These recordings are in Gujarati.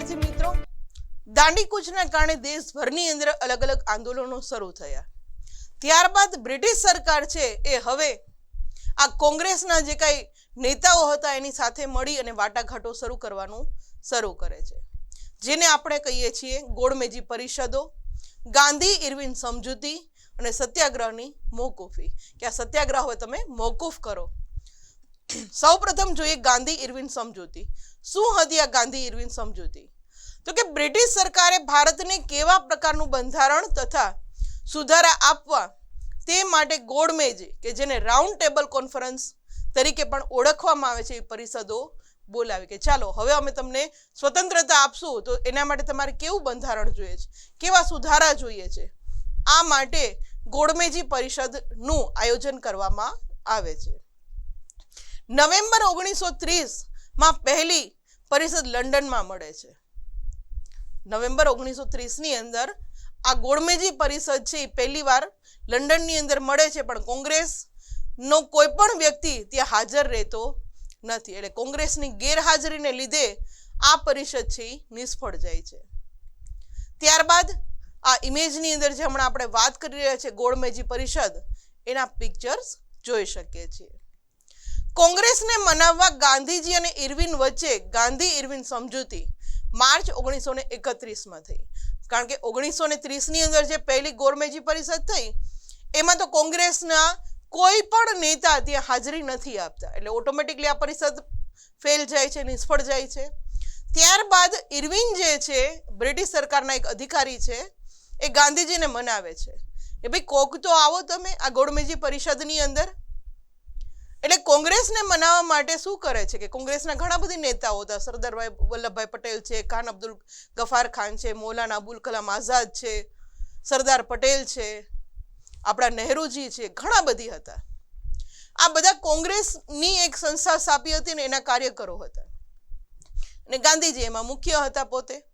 વિદ્યાર્થી મિત્રો, દાંડી કૂચના કારણે દેશભરની અંદર અલગ અલગ આંદોલનો શરૂ થયા. ત્યારબાદ બ્રિટિશ સરકાર છે એ હવે આ કોંગ્રેસના જે કઈ નેતાઓ હતા એની સાથે મળી અને વાટાઘાટો શરૂ કરવાનું શરૂ કરે છે, જેને આપણે કહીએ છીએ ગોળમેજી પરિષદો, ગાંધી ઇરવિન સમજૂતી અને સત્યાગ્રહની મોકૂફી, કે આ સત્યાગ્રહ હવે તમે મોકૂફ કરો. સૌપ્રથમ જોઈએ ગાંધી ઇરવિન સમજૂતી. શું હતી આ ગાંધી ઇરવિન સમજૂતી? તો કે બ્રિટિશ સરકારે ભારતને કેવા પ્રકારનું બંધારણ તથા સુધારા આપવા તે માટે ગોળમેજી, કે જેને રાઉન્ડ ટેબલ કોન્ફરન્સ તરીકે પણ ઓળખવામાં આવે છે, એ પરિષદો બોલાવી કે ચાલો હવે અમે તમને સ્વતંત્રતા આપશું, તો એના માટે તમારે કેવું બંધારણ જોઈએ છે, કેવા સુધારા જોઈએ છે, આ માટે ગોળમેજી પરિષદનું આયોજન કરવામાં આવે છે. નવેમ્બર 1930માં પહેલી પરિષદ લંડનમાં મળે છે. નવેમ્બર 1930 ની અંદર આ ગોળમેજી પરિષદ છે એ પહેલી વાર લંડનની અંદર મળે છે, પણ કોંગ્રેસનો કોઈ પણ વ્યક્તિ ત્યાં હાજર રહેતો નથી, એટલે કોંગ્રેસની ગેરહાજરીને લીધે આ પરિષદ છે એ નિષ્ફળ જાય છે. ત્યારબાદ આ ઇમેજની અંદર જે હમણાં આપણે વાત કરી રહ્યા છીએ ગોળમેજી પરિષદ, એના પિક્ચર્સ જોઈ શકીએ છીએ. કોંગ્રેસને મનાવવા ગાંધીજી અને ઇરવિન વચ્ચે ગાંધી ઇરવિન સમજૂતી માર્ચ 1931માં થઈ, કારણ કે 1930 ની અંદર જે પહેલી ગોળમેજી પરિષદ થઈ એમાં તો કોંગ્રેસના કોઈ પણ નેતા ત્યાં હાજરી નથી આપતા, એટલે ઓટોમેટિકલી આ પરિષદ ફેલ જાય છે, નિષ્ફળ જાય છે. ત્યારબાદ ઇરવિન જે છે બ્રિટિશ સરકારના એક અધિકારી છે, એ ગાંધીજીને મનાવે છે કે ભાઈ કોક તો આવો તમે આ ગોળમેજી પરિષદની અંદર. એટલે કોંગ્રેસને મનાવવા માટે શું કરે છે કે કોંગ્રેસના ઘણા બધી નેતાઓ હતા, સરદાર વલ્લભભાઈ પટેલ છે, ખાન અબ્દુલ ગફાર ખાન છે, મૌલાના અબુલ કલામ આઝાદ છે, સરદાર પટેલ છે, આપણા નહેરુજી છે, ઘણા બધી હતા. આ બધા કોંગ્રેસની એક સંસ્થા સ્થાપી હતી ને એના કાર્યકરો હતા, અને ગાંધીજી એમાં મુખ્ય હતા પોતે.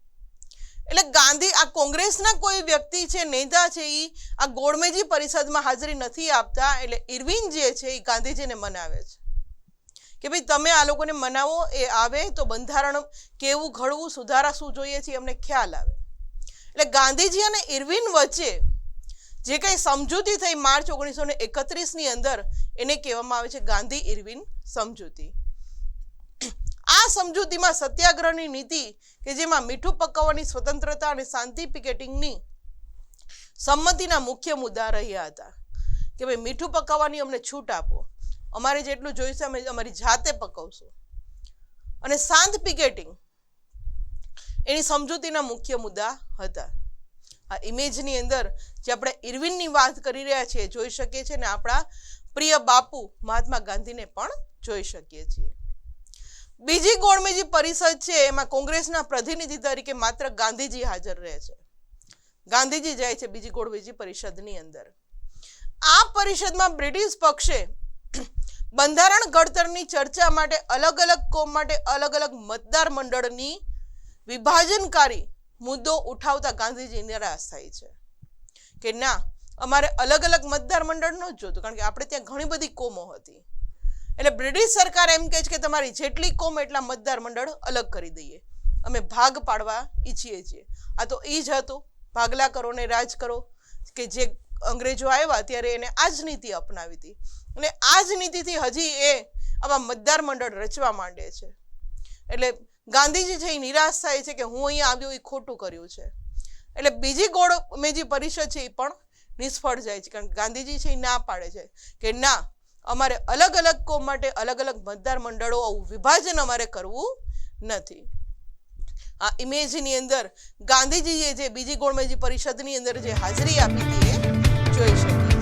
એટલે ગાંધી આ કોંગ્રેસના કોઈ વ્યક્તિ છે, નેતા છે, એ આ ગોળમેજી પરિષદમાં હાજરી નથી આપતા, એટલે ઇરવિન જે છે એ ગાંધીજીને મનાવે છે કે ભાઈ તમે આ લોકોને મનાવો, એ આવે તો બંધારણ કેવું ઘડવું, સુધારા શું જોઈએ છે અમને ખ્યાલ આવે. એટલે ગાંધીજી અને ઇરવિન વચ્ચે જે કંઈ સમજૂતી થઈ માર્ચ 1931 ની અંદર, એને કહેવામાં આવે છે ગાંધી ઇરવિન સમજૂતી. આ સમજૂતીમાં સત્યાગ્રહની નીતિ, કે જેમાં મીઠું પકવવાની સ્વતંત્રતા અને શાંતિ પિકેટિંગની સંમતિના મુખ્ય મુદ્દા રહ્યા હતા, કે ભાઈ મીઠું પકવવાની અમને છૂટ આપો, અમારે જેટલું જોઈશે અમે અમારી જાતે પકવશું, અને શાંત પિકેટિંગ એની સમજૂતીના મુખ્ય મુદ્દા હતા. આ ઇમેજની અંદર જે આપણે ઇરવિનની વાત કરી રહ્યા છીએ જોઈ શકીએ છીએ, ને આપણા પ્રિય બાપુ મહાત્મા ગાંધીને પણ જોઈ શકીએ છીએ. બીજી ગોળમેજી પરિષદ છે એમાં કોંગ્રેસના પ્રતિનિધિ તરીકે માત્ર ગાંધીજી હાજર રહે છે. ગાંધીજી જાય છે બીજી ગોળમેજી પરિષદની અંદર. આ પરિષદમાં બ્રિટિશ પક્ષે બંધારણ ઘડતરની ચર્ચા માટે અલગ અલગ કોમ માટે અલગ અલગ મતદાર મંડળની વિભાજનકારી મુદ્દો ઉઠાવતા ગાંધીજી નિરાશ થાય છે કે ના, અમારે અલગ અલગ મતદાર મંડળ ન જોતું, કારણ કે આપણે ત્યાં ઘણી બધી કોમો હતી. એટલે બ્રિટિશ સરકાર એમ કહે છે કે તમારી જેટલી કોમ એટલા મતદાર મંડળ અલગ કરી દઈએ, અમે ભાગ પાડવા ઈચ્છીએ છીએ. આ તો એ જ હતું, ભાગલા કરો ને રાજ કરો, કે જે અંગ્રેજો આવ્યા ત્યારે એને આ જ નીતિ અપનાવી હતી, અને આ જ નીતિથી હજી એ આવા મતદાર મંડળ રચવા માંડે છે. એટલે ગાંધીજી છે એ નિરાશ થાય છે કે હું અહીંયા આવ્યો એ ખોટું કર્યું છે. એટલે બીજી ગોળમેજી પરિષદ છે એ પણ નિષ્ફળ જાય છે, કારણ કે ગાંધીજી છે એ ના પાડે છે કે ના, અમારે અલગ અલગ કોમ માટે અલગ અલગ મતદાર મંડળો, આવું વિભાજન અમારે કરવું નથી. આ ઇમેજની અંદર ગાંધીજીએ જે બીજી ગોળમેજી પરિષદની અંદર જે હાજરી આપી હતી એ જોઈ શકીએ.